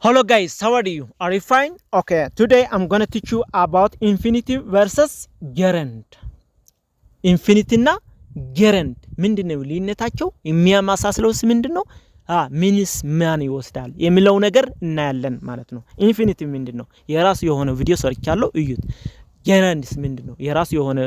Hello guys, how are you? Are you fine? Okay, today I'm gonna teach you about infinitive versus gerund. Infinity እና gerund ምንድነው ልዩነታቸው? የሚያማሳስለውስ ምንድነው? ሚንስ ማን ይወስዳል የሚለው ነገር እናያለን ማለት ነው። ኢንፊኒቲቭ ምንድነው? የራሱ የሆነ ቪዲዮ ሰርቻለሁ እዩት። gerundስ ምንድነው? የራሱ የሆነ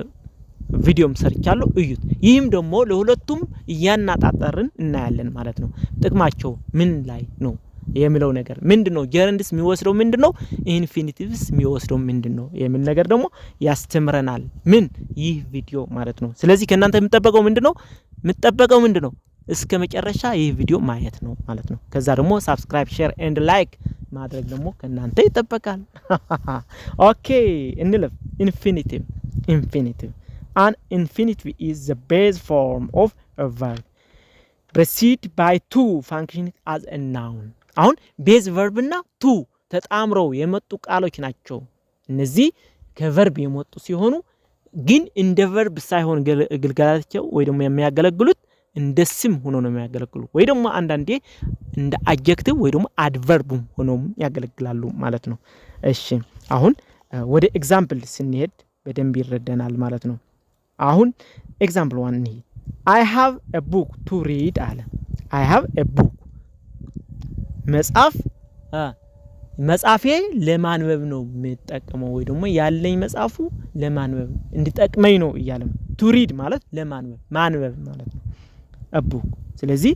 ቪዲዮም ሰርቻለሁ እዩት። ይህም ደግሞ ለሁለቱም ያናጣጣርን እናያለን ማለት ነው። ጥቅማቸው ምን ላይ ነው የሚለው ነገር ምንድነው? gerundስ የሚወስደው ምንድነው? ኢንፊኒቲቭስ የሚወስደው ምንድነው የሚል ነገር ደግሞ ያስተምረናል ምን ይህ ቪዲዮ ማለት ነው። ስለዚህ ከእናንተ የምትጠበቀው ምንድነው? እስከ መጨረሻ ይህ ቪዲዮ ማየት ነው ማለት ነው። ከዛ ደግሞ ሰብስክራይብ ሼር ኤንድ ላይክ ማድረግ ደግሞ ከእናንተ ይጠበቃል። ኦኬ እንለፍ። ኢንፊኒቲቭ an infinitive is the base form of a verb preceded by two functioning as a noun. አሁን ቤዝ ቨርብ እና ቱ ተጣምረው የመጡ ቃሎች ናቸው። እነዚህ ከቨርብ የመጡ ሲሆኑ ግን እንደ ቨርብ ሳይሆን ግልጋላቸው ወይ ደግሞ የሚያገለግሉት እንደ ስም ሆኖ ነው የሚያገለግሉት ወይ ደግሞ አንዳንዴ እንደ አድጀክቲቭ ወይ ደግሞ አድቨርብም ሆኖም ያገለግላሉ ማለት ነው። እሺ አሁን ወደ ኤግዛምፕል ስንሄድ በደንብ ይረዳናል ማለት ነው። አሁን ኤግዛምፕል 1 ነው። I have a book to read አለ። I have a book መጽሐፌ ለማንበብ ነው የምጠቀመው ወይ ደግሞ ያለኝ መጽሐፉ ለማንበብ እንዲጠቅመኝ ነው እያለ ነው። to read ማለት ማንበብ ማለት ነው a book። ስለዚህ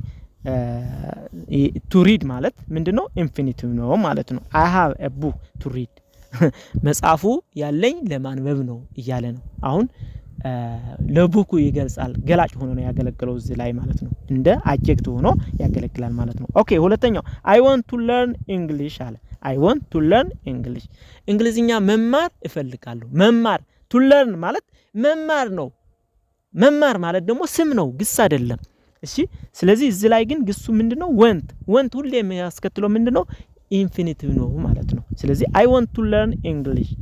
to read ማለት ምንድነው? ኢንፊኒቲቭ ነው ማለት ነው። I have a book to read መጽሐፉ ያለኝ ለማንበብ ነው እያለ ነው። አሁን ለቡኩ ይገልጻል ገላጭ ሆኖ ነው ያገለግለው እዚህ ላይ ማለት ነው። እንደ አድጀክት ሆኖ ያገለግላል ማለት ነው። ኦኬ ሁለተኛው I want to learn English አለ። I want to learn English እንግሊዝኛ መማር እፈልጋለሁ። መማር to learn ማለት መማር ነው። መማር ማለት ደግሞ ስም ነው ግስ አይደለም። እሺ ስለዚህ እዚህ ላይ ግን ግሱ ምንድነው? want ሁሌ የሚያስከትለው ምንድነው? ኢንፊኒቲቭ ነው ማለት ነው። ስለዚህ I want to learn English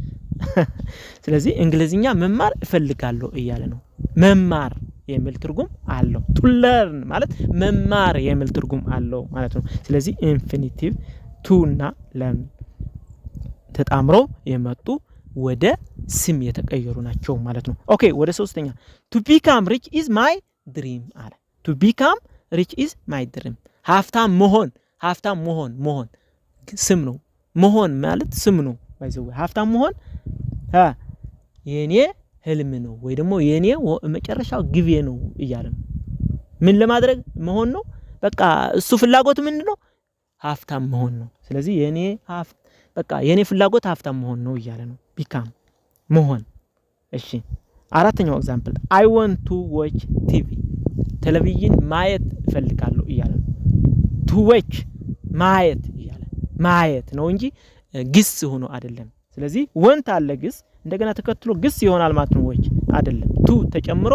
ስለዚህ እንግሊዝኛ መማር እፈልጋለሁ እያለ ነው። መማር የሚል ትርጉም አለው። to learn ማለት መማር የሚል ትርጉም አለው ማለት ነው። ስለዚህ ኢንፊኒቲቭ to እና learn ተጣምረው የመጡ ወደ ስም የተቀየሩ ናቸው ማለት ነው። ኦኬ ወደ ሶስተኛ to become rich is my dream አለ። to become rich is my dream ሀብታም መሆን ስም ነው። መሆን ማለት ስም ነው። ባይዘው ሀብታም መሆን የኔ ህልም ነው ወይ ደግሞ የኔ መጨረሻው ግቤ ነው እያለ ነው። ምን ለማድረግ መሆን ነው? በቃ እሱ ፍላጎት ምንድነው? ሀብታም መሆን ነው። ስለዚህ የኔ ፍላጎት ሀብታም መሆን ነው እያለ ነው። become መሆን። እሺ አራተኛው ኤግዛምፕል I want to watch TV ቴሌቪዥን ማየት እፈልጋለሁ እያለ ነው። to watch ማየት ነው እንጂ ግስ ሆኖ አይደለም። ስለዚህ want አለ ግስ እንደገና ተከትሎ ግስ ይሆናል ማለት ነው። watch አይደለም to ተጨምሮ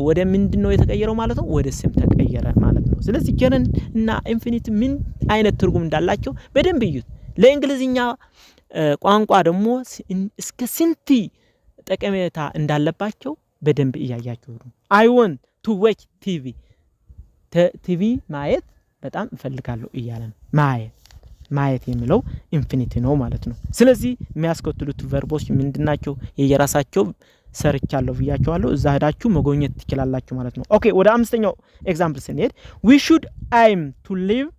ወደ ምንድነው የተቀየረው ማለት ነው? ወደ ስም ተቀየረ ማለት ነው። ስለዚህ gerund እና infinity ምን አይነት ትርጉም እንዳላቸው በደንብ እዩት። ለእንግሊዝኛ ቋንቋ ደግሞ እስከ ስንት ጠቀሜታ እንዳለባቸው በደንብ እያያችሁ ነው። I want to watch TV ማየት በጣም እፈልጋለሁ እያለ ነው። ማየት የሚለው ኢንፊኒቲ ነው ማለት ነው። ስለዚህ የሚያስከትሉት ቨርቦች ምንድናቸው? የየራሳቸው ሰርቻለሁ ብያቸዋለሁ። እዛ ሄዳችሁ መጎብኘት ትችላላችሁ ማለት ነው። ኦኬ ወደ አምስተኛው ኤግዛምፕል ስንሄድ we should aim to leave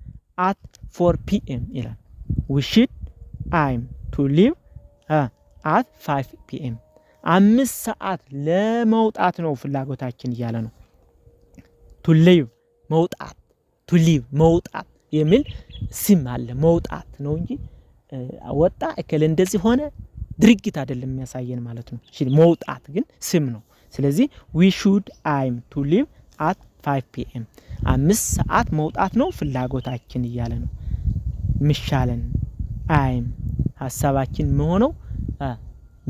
at 4 p.m. ይላል። we should aim to leave at 5 p.m. 5 ሰዓት ለመውጣት ነው ፍላጎታችን እያለ ነው። to leave መውጣት የሚል ስም አለ። መውጣት ነው እንጂ ወጣ እከለ እንደዚህ ሆነ ድርጊት አይደለም የሚያሳየን ማለት ነው። እሺ መውጣት ግን ስም ነው። ስለዚህ we should aim to leave at 5 p.m. 5 ሰዓት መውጣት ነው ፍላጎታችን እያለ ነው። ምሻለን aim ሐሳባችን መሆነው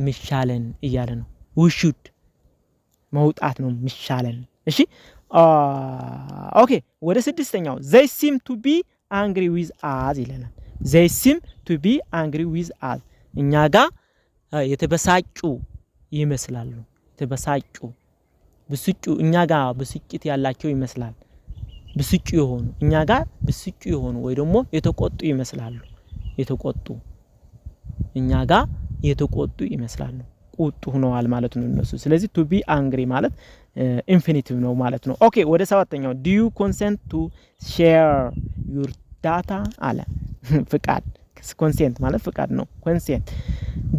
ምሻለን እያለ ነው። we should መውጣት ነው ምሻለን። እሺ ኦኬ ወደ ስድስተኛው they seem to be angry with us ይለናል። they seem to be angry with us እኛ ጋር የተበሳጩ ይመስላሉ። ብስጩ እኛ ጋር ብስጭት ያላቸው ይመስላል። ብስጩ የሆኑ እኛ ጋር ብስጩ የሆኑ ወይ ደግሞ የተቆጡ ይመስላሉ። የተቆጡ እኛ ጋር የተቆጡ ይመስላሉ ቁጡ ሆነዋል ማለት ነው እነሱ ስለዚህ to be angry ማለት ኢንፊኒቲቭ ነው ማለት ነው ኦኬ ወደ ሰባተኛው do you consent to share your data አለ ፍቃድ consent ማለት ፍቃድ ነው consent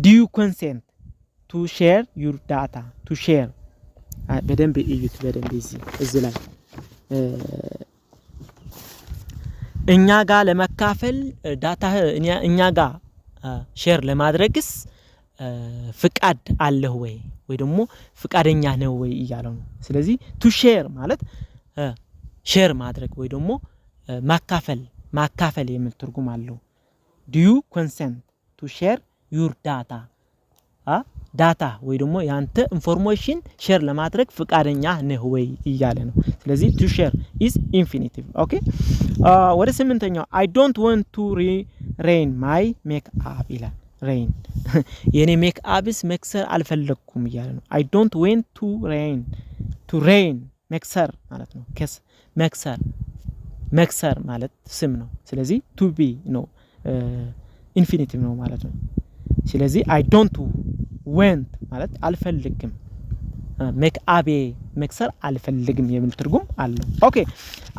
do you consent to share your data to share በደንብ እዩት በደንብ እዚህ ላይ እኛ ጋር ለመካፈል ዳታ እኛ ጋር ሼር ለማድረግስ ፍቃድ አለህ ወይ ደግሞ ፍቃደኛ ነው ወይ እያለው ነው ስለዚህ to share ማለት ሼር ማድረግ ወይ ደግሞ ማካፈል የሚል ትርጉም አለው do you consent to share your data ዳታ ወይ ደግሞ ያንተ ኢንፎርሜሽን ሼር ለማድረግ ፍቃደኛ ነህ ወይ እያለ ነው ስለዚህ to share is infinitive okay ወደ ስምንተኛው I don't want to rain my makeup ይላል rain የኔ ሜክአፕስ መክሰር አልፈለኩም እያለ ነው I don't want to rain መክሰር ማለት ነው መክሰር ማለት ስም ነው ስለዚህ to be ነው ኢንፊኒቲቭ ነው ማለት ነው ስለዚህ I don't want ማለት አልፈልግም ሜክአፕ መክሰር አልፈልግም የሚል ትርጉም አለው ኦኬ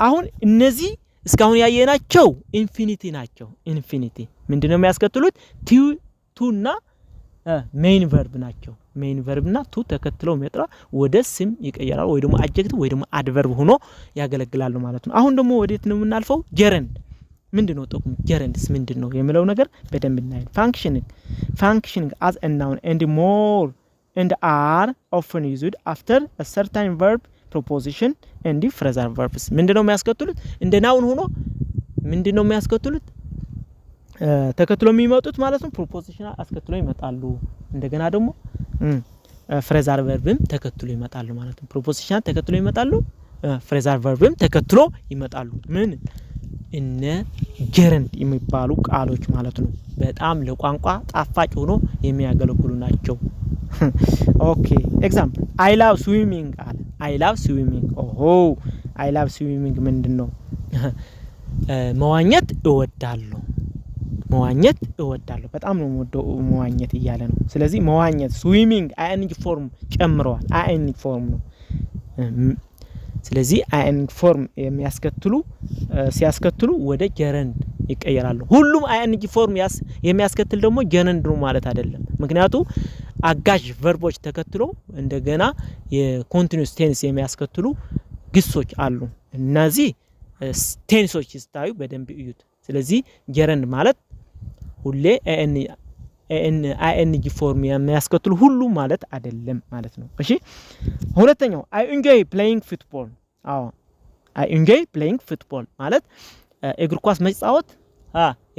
አሁን እነዚህ እስካሁን ያየናቸው ኢንፊኒቲ ናቸው ኢንፊኒቲ ምንድነው የሚያስከትሉት to እና ሜን ቨርብ ናቸው ሜን ቨርብ እና to ተከትለው መጥራ ወደ ስም ይቀየራል ወይ ደግሞ አድጀክቲቭ ወይ ደግሞ አድቨርብ ሆኖ ያገለግላሉ ማለት ነው አሁን ደግሞ ወዴት ነው የምናልፈው ጀረንድ ምንድነው ጥቅሙ ጀረንድስ ምንድነው የሚለው ነገር በደንብ እናይ functioning as a noun and more and are often used after a certain verb preposition and phrasal verbs ምንድነው የሚያስከትሉት እንደ ናውን ሆኖ ምንድነው የሚያስከትሉት ተከትሎ የሚመጡት ማለት ነው ፕሮፖዚሽን አስከትሎ ይመጣሉ እንደገና ደግሞ ፍሬዛል ቨርብም ተከትሎ ይመጣሉ ማለት ነው ፕሮፖዚሽን ተከትሎ ይመጣሉ ፍሬዛል ቨርብም ተከትሎ ይመጣሉ ምን እነ ጀረንድ የሚባሉ ቃሎች ማለት ነው በጣም ለቋንቋ ጣፋጭ ሆኖ የሚያገለግሉ ናቸው ኦኬ ኤግዛምፕል I love swimming አለ I love swimming ኦሆ I love swimming ምንድነው መዋኘት እወዳለሁ በጣም ነው መዋኘት እያለ ነው ስለዚህ መዋኘት swimming ing ፎርም ጨምረዋል ing ፎርም ነው ስለዚህ ing ፎርም ሲያስከትሉ ወደ ጀረንድ ይቀየራሉ ሁሉም ing ፎርም የሚያስከትል ደግሞ ጀረንድ ነው ማለት አይደለም ምክንያቱም አጋዥ ቨርቦች ተከትሎ እንደገና የኮንቲኒዩስ ቴንስ የሚያስከትሉ ግሶች አሉ እነዚህ ቴንሶች ይስታዩ በደንብ እዩት ስለዚህ ጀረንድ ማለት ሁሌ ing ፎርም የሚያስከትሉ ሁሉ ማለት አይደለም ማለት ነው እሺ ሁለተኛው I enjoy playing football I enjoy playing football ማለት እግር ኳስ መጫወት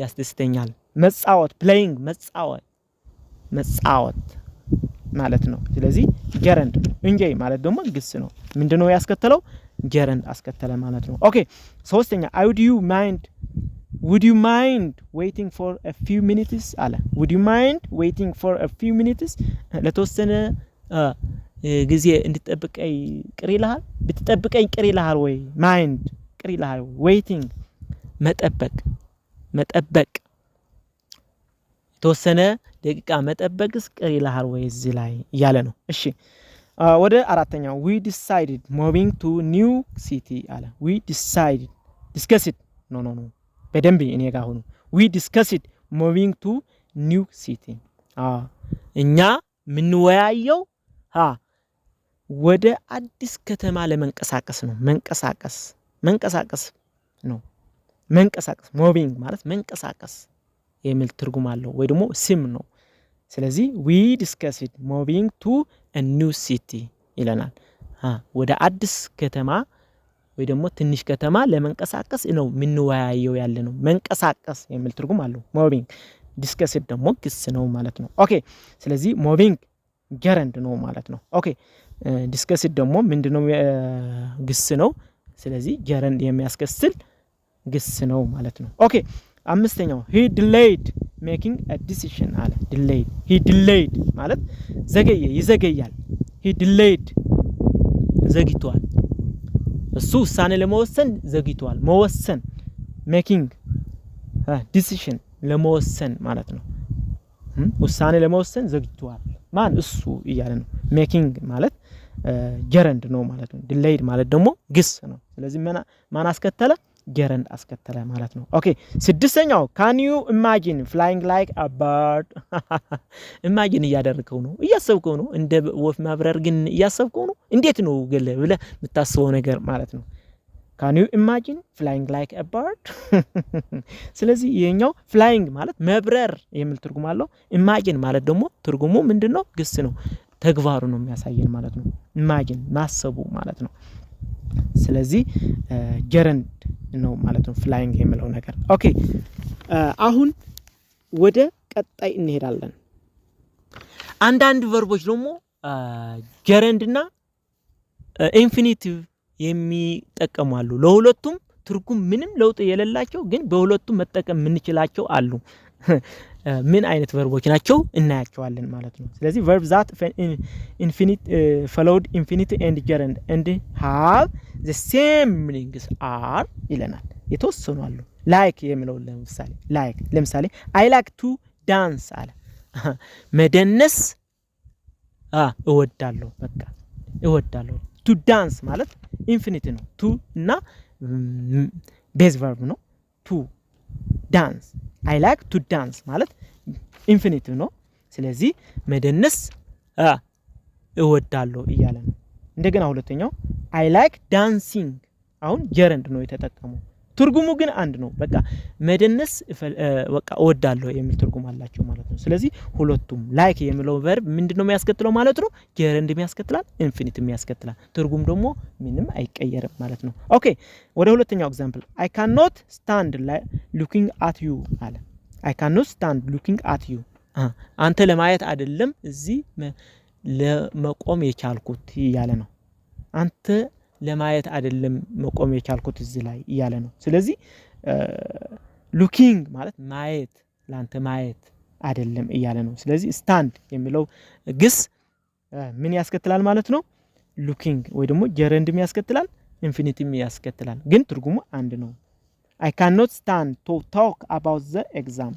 ያስደስተኛል መጫወት playing መጫወት ማለት ነው ስለዚህ ጀረንድ enjoy ማለት ደግሞ ግስ ነው ምንድነው ያስከተለው ጀረንድ አስከተለ ማለት ነው ኦኬ ሶስተኛ would you mind waiting for a few minutes አለ would you mind waiting for a few minutes ለተወሰነ ጊዜ እንድትጠብቀኝ ቅር ይልሃል ወይ mind ቅር ይልሃል waiting መጠበቅ ተወሰነ ደቂቃ መጠበቅስ ቅር ይልሃል ወይ እዚህ ላይ ያለ ነው እሺ ወደ አራተኛው we decided moving to new city አለ we discussed no በደንብ እኔ ጋር ሆኖ we discussed moving to new city እኛ ምንወያየው ወደ አዲስ ከተማ ለመንቀሳቀስ ነው መንቀሳቀስ moving ማለት መንቀሳቀስ የሚል ትርጉም አለው ወይ ደግሞ ስም ነው ስለዚህ we discussed moving to a new city ይለናል ወደ አዲስ ከተማ ወይ ደግሞ ትንሽ ከተማ ለመንቀሳቀስ ነው ምንወያየው ያለ ነው መንቀሳቀስ የሚል ትርጉም አለው moving discussed ደግሞ ግስ ነው ማለት ነው ኦኬ ስለዚህ moving ጀረንድ ነው ማለት ነው ኦኬ discussed ደግሞ ምንድነው ግስ ነው ስለዚህ ጀረንድ የሚያስከትል ግስ ነው ማለት ነው ኦኬ አምስተኛው he delayed making a decision አለ he delayed ማለት ይዘገያል he delayed ዘግይቷል እሱ ውሳኔ ለመወሰን ዘግይቷል መወሰን making decision ለመወሰን ማለት ነው። ውሳኔ ለመወሰን ዘግይቷል ማን እሱ እያለ ነው። ሜኪንግ ማለት ጀረንድ ነው ማለት ነው። ዲሌይድ ማለት ደግሞ ግስ ነው። ስለዚህ ማን አስከተለ ጀረንድ አስከተለ ማለት ነው። ኦኬ ስድስተኛው can you imagine flying like a bird imagine እያደረከው ነው እያሰብከው ነው እንደ ወፍ ማብረር ግን እያሰብከው ነው እንዴት ነው ብለህ የምታስበው ነገር ማለት ነው። can you imagine flying like a bird ስለዚህ ይሄኛው flying ማለት መብረር የሚል ትርጉም አለው። imagine ማለት ደግሞ ትርጉሙ ምንድነው ግስ ነው ተግባሩ ነው የሚያሳየን ማለት ነው። imagine ማሰቡ ማለት ነው። ስለዚህ ጀረንድ ነው ማለት ነው flying የሚለው ነገር። ኦኬ አሁን ወደ ቀጣይ እንሄዳለን። አንዳንድ ቨርቦች ደግሞ ጀረንድና ኢንፊኒቲቭ የሚጠቀሙ አሉ። ለሁለቱም ትርጉም ምንም ለውጥ የሌላቸው ግን በሁለቱም መጠቀም የምንችላቸው አሉ። ምን አይነት ቨርቦች ናቸው እናያቸዋለን ማለት ነው። ስለዚህ verb that followed infinity and gerund and have the same meanings are ይለናል። የተወሰኑ አሉ። like የሚለው ለምሳሌ I like to dance አለ መደነስ እወዳለሁ በቃ እወዳለሁ። to dance ማለት ኢንፊኒቲ ነው። to እና ቤዝ verb ነው። to dance I like to dance ማለት ኢንፊኒቲ ነው። ስለዚህ መደነስ እወዳለሁ እያለ ነው። እንደገና ሁለተኛው I like dancing አሁን ጀረንድ ነው የተጠቀመው። ትርጉሙ ግን አንድ ነው። በቃ መደነስ በቃ እወዳለሁ የሚል ትርጉም አላቸው ማለት ነው። ስለዚህ ሁለቱም ላይክ የሚለው ቨርብ ምንድነው የሚያስከትለው ማለት ነው? ጀረንድ የሚያስከትላል፣ ኢንፊኒቲ የሚያስከትላል። ትርጉም ደግሞ ምንም አይቀየርም ማለት ነው። ኦኬ ወደ ሁለተኛው ኤግዛምፕል I cannot stand looking at you አለ። I cannot stand looking at you አንተ ለማየት አይደለም እዚህ ለመቆም የቻልኩት እያለ ነው። አንተ ለማየት አይደለም መቆም የቻልኩት እዚህ ላይ እያለ ነው። ስለዚህ ሉኪንግ ማለት ማየት ላንተ ማየት አይደለም እያለ ነው። ስለዚህ ስታንድ የሚለው ግስ ምን ያስከትላል ማለት ነው? ሉኪንግ ወይ ደግሞ ጀረንድም ያስከትላል ኢንፊኒቲም ያስከትላል። ግን ትርጉሙ አንድ ነው። I cannot stand to talk about the exam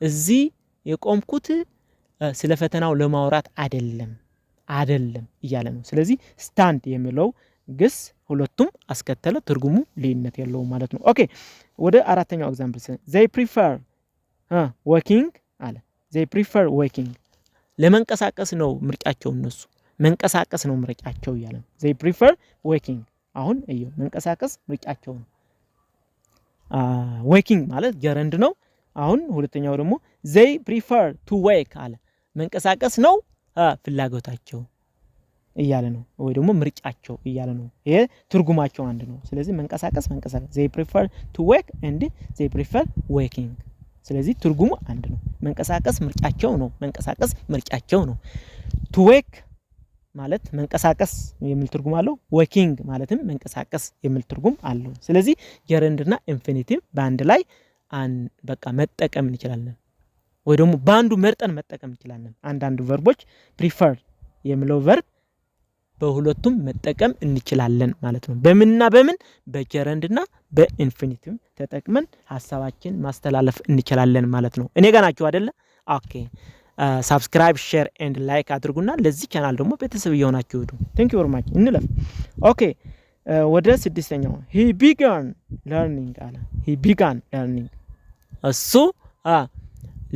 እዚህ የቆምኩት ስለ ፈተናው ለማውራት አይደለም እያለ ነው። ስለዚህ ስታንድ የሚለው ግስ ሁለቱም አስከተለ፣ ትርጉሙ ልዩነት የለው ማለት ነው። ኦኬ ወደ አራተኛው ኤግዛምፕል they prefer walking አለ። they prefer walking ለመንቀሳቀስ ነው ምርጫቸው እነሱ መንቀሳቀስ ነው ምርጫቸው እያለ ነው። they prefer walking አሁን እዩ መንቀሳቀስ ምርጫቸው ነው። walking ማለት ጀረንድ ነው። አሁን ሁለተኛው ደግሞ they prefer to walk አለ መንቀሳቀስ ነው ፍላጎታቸው እያለ ነው ወይ ደግሞ ምርጫቸው እያለ ነው። ይሄ ትርጉማቸው አንድ ነው። ስለዚህ መንቀሳቀስ they prefer to walk and they prefer walking ስለዚህ ትርጉሙ አንድ ነው። መንቀሳቀስ ምርጫቸው ነው። to walk ማለት መንቀሳቀስ የሚል ትርጉም አለው። walking ማለትም መንቀሳቀስ የሚል ትርጉም አለው። ስለዚህ ጀረንድና ኢንፊኒቲቭ በአንድ ላይ በቃ መጠቀም እንችላለን ወይ ደግሞ ባንዱ መርጠን መጠቀም እንችላለን። አንዳንድ ቨርቦች prefer የሚለው ቨርብ በሁለቱም መጠቀም እንችላለን ማለት ነው። በምንና በምን በጀረንድና በኢንፊኒቲቭ ተጠቅመን ሐሳባችን ማስተላለፍ እንችላለን ማለት ነው። እኔ ጋር ናችሁ አይደለ? ኦኬ ሰብስክራይብ ሼር ኤንድ ላይክ አድርጉና ለዚህ ቻናል ደግሞ ቤተሰብ ይሆናችሁ ሄዱ። ቴንክ ዩ ቬሪ ማች እንለፍ። ኦኬ ወደ ስድስተኛው he began learning አለ። he began learning እሱ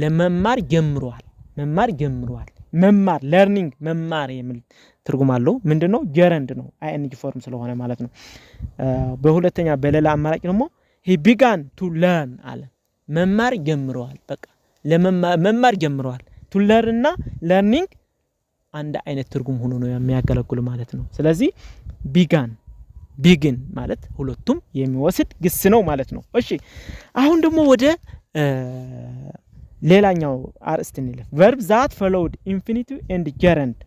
ለመማር ጀምሯል። መማር learning መማር የሚል ትርጉም አለው። ምንድነው? ጀረንድ ነው ing ፎርም ስለሆነ ማለት ነው። በሁለተኛ በሌላ አማራጭ ደግሞ he began to learn አለ። መማር ጀምሯል። በቃ መማር ጀምሯል። to learn እና learning አንድ አይነት ትርጉም ሆኖ ነው የሚያገለግሉ ማለት ነው። ስለዚህ begin ማለት ሁለቱም የሚወስድ ግስ ነው ማለት ነው። እሺ አሁን ደግሞ ወደ ሌላኛው አርዕስት እንለፍ። verb that followed infinitive and gerund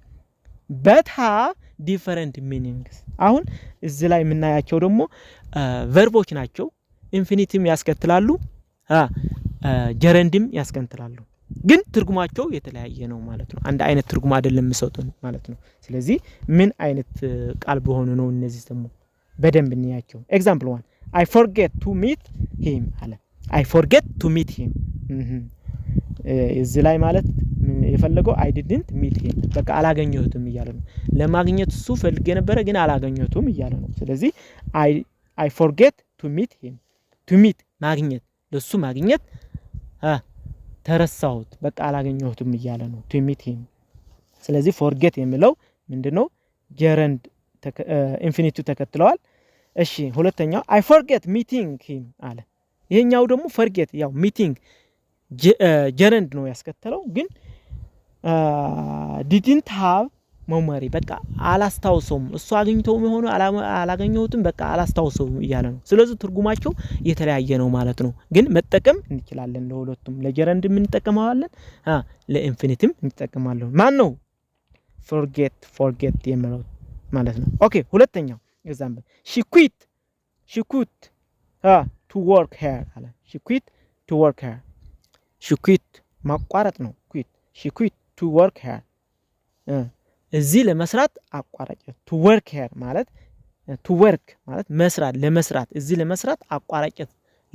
but have different meanings አሁን እዚህ ላይ የምናያቸው ደግሞ ቨርቦች ናቸው። ኢንፊኒቲቭም ያስከትላሉ ጀረንድም ያስከትላሉ። ግን ትርጉማቸው የተለያየ ነው ማለት ነው። አንድ አይነት ትርጉም አይደለም የሚሰጡን ማለት ነው። ስለዚህ ምን አይነት ቃል በሆኑ ነው እነዚህ ደግሞ በደንብ እንያቸው። ኤግዛምፕል 1 I forget to meet him አለ። I forget to meet him እዚህ ላይ ማለት የፈለገው I didn't meet him በቃ አላገኘሁትም እያለ ነው ለማግኘት እሱ ፈልጌ ነበር ግን አላገኘሁትም እያለ ነው ስለዚህ I forget to meet him to meet ማግኘት ለሱ ማግኘት ተረሳሁት በቃ አላገኘሁትም እያለ ነው to meet him ስለዚህ forget የሚለው ምንድነው gerund infinitive ተከትለዋል እሺ ሁለተኛው I forget meeting him አለ ይሄኛው ደግሞ forget ያው meeting gerund ነው ያስከተለው ግን didn't have memory በቃ አላስታውሰውም እሱ አግኝተው መሆኑ አላገኘሁትም በቃ አላስታውሰውም እያለ ነው ስለዚህ ትርጉማቸው የተለያየ ነው ማለት ነው ግን መጠቀም እንችላለን ለሁለቱም ለgerund ምን እንጠቀማለን ለኢንፊኒቲቭ እንጠቀማለን ማን ነው forget የሚለው ማለት ነው ኦኬ ሁለተኛው ኤግዛምፕል she quit to work here አለ she quit to work here she quit ማቋረጥ ነው quit she quit to work here እዚህ ለመስራት አቋራጭ to work here ማለት to work ማለት መስራት ለመስራት እዚህ ለመስራት አቋራጭ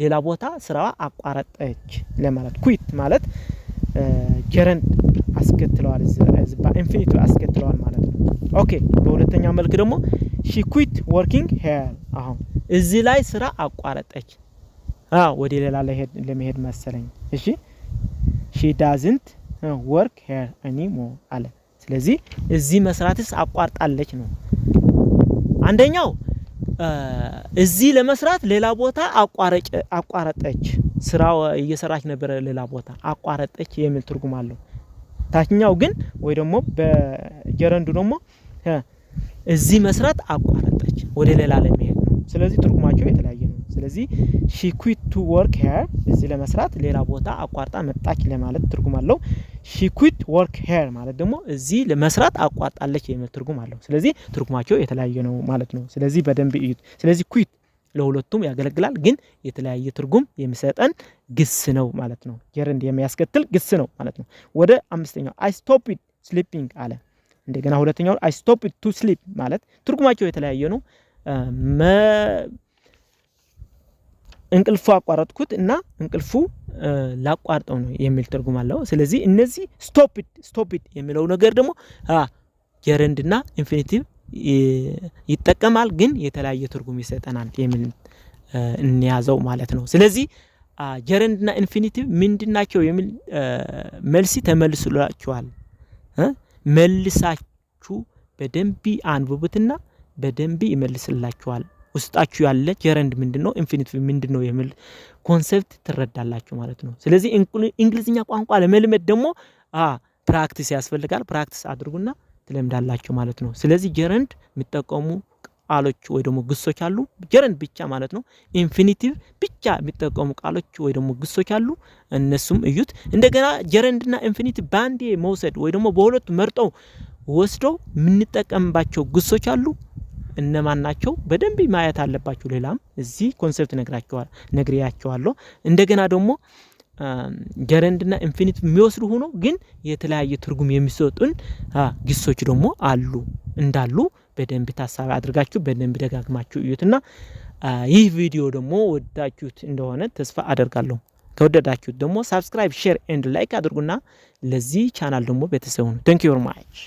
ሌላ ቦታ ስራዋ አቋረጠች ለማለት quit ማለት gerund አስከትለዋል እዚህ በኢንፊኒቲቭ አስከትለዋል ማለት ነው ኦኬ በሁለተኛው መልኩ ደግሞ she quit working here አሁን እዚህ ላይ ስራ አቋረጠች ወደ ሌላ ለመሄድ መሰለኝ እሺ she doesn't work here anymore አለ ስለዚህ እዚህ መስራትስ አቋርጣለች ነው አንደኛው እዚህ ለመስራት ሌላ ቦታ አቋረጠች ስራው እየሰራች ነበር ሌላ ቦታ አቋረጠች የሚል ትርጉም አለው ታችኛው ግን ወይ ደግሞ በgerund ደግሞ እዚህ መስራት አቋረጠች ወደ ሌላ ለመሄድ ነው ስለዚህ ትርጉማቸው የተለያየ ነው ስለዚህ she quit to work here እዚህ ለመስራት ሌላ ቦታ አቋርጣ መጣች ለማለት ትርጉም አለው she quit work here ማለት ደግሞ እዚህ ለመስራት አቋርጣለች የሚል ትርጉም አለው ስለዚህ ትርጉማቸው የተለያየ ነው ማለት ነው ስለዚህ በደንብ እዩት ስለዚህ quit ለሁለቱም ያገለግላል ግን የተለያየ ትርጉም የሚሰጠን ግስ ነው ማለት ነው gerund የሚያስከትል ግስ ነው ማለት ነው ወደ አምስተኛው I stopped sleeping አለ እንደገና ሁለተኛው I stopped to sleep ማለት ትርጉማቸው የተለያየ ነው እንቅልፉ አቋረጥኩት እና እንቅልፉ ላቋርጠው ነው የሚል ትርጉም አለው ስለዚህ እነዚህ stopped የሚለው ነገር ደግሞ gerund እና infinitive ይጠቀማል ግን የተለያየ ትርጉም ይሰጠናል የሚል እንያዘው ማለት ነው ስለዚህ gerund እና infinitive ምንድናቸው የሚል መልሲ ተመልሶላችኋል መልሳችሁ በደንብ አንብቡትና በደንብ ይመልስላችኋል ውስጣችሁ ያለ gerund ምንድነው infinitive ምንድነው የሚል ኮንሰፕት ትረዳላችሁ ማለት ነው ስለዚህ እንግሊዝኛ ቋንቋ ለመልመድ ደግሞ ፕራክቲስ ያስፈልጋል ፕራክቲስ አድርጉና ትለምዳላችሁ ማለት ነው ስለዚህ gerund የሚጠቀሙ ቃሎች ወይ ደግሞ ግሶች አሉ gerund ብቻ ማለት ነው infinitive ብቻ የሚጠቀሙ ቃሎች ወይ ደግሞ ግሶች አሉ እነሱም እዩት እንደገና gerund እና infinitive ባንዴ መውሰድ ወይ ደግሞ በሁለቱ መርጠው ወስደው የምንጠቀምባቸው ግሶች አሉ እነማን ናቸው በደንብ ማየት አለባችሁ ሌላም እዚህ ኮንሰፕት ነግሬያችኋለሁ እንደገና ደግሞ gerund እና infinitive የሚወስዱ ሆኖ ግን የተለያየ ትርጉም የሚሰጡን ግሶች ደግሞ አሉ እንዳሉ በደንብ ታሳቢ አድርጋችሁ በደንብ ደጋግማችሁ እዩትና ይህ ቪዲዮ ደግሞ ወዳችሁት እንደሆነ ተስፋ አደርጋለሁ ከወደዳችሁት ደግሞ subscribe share and like አድርጉና ለዚህ ቻናል ደግሞ ቤተሰብ ሁኑ thank you very much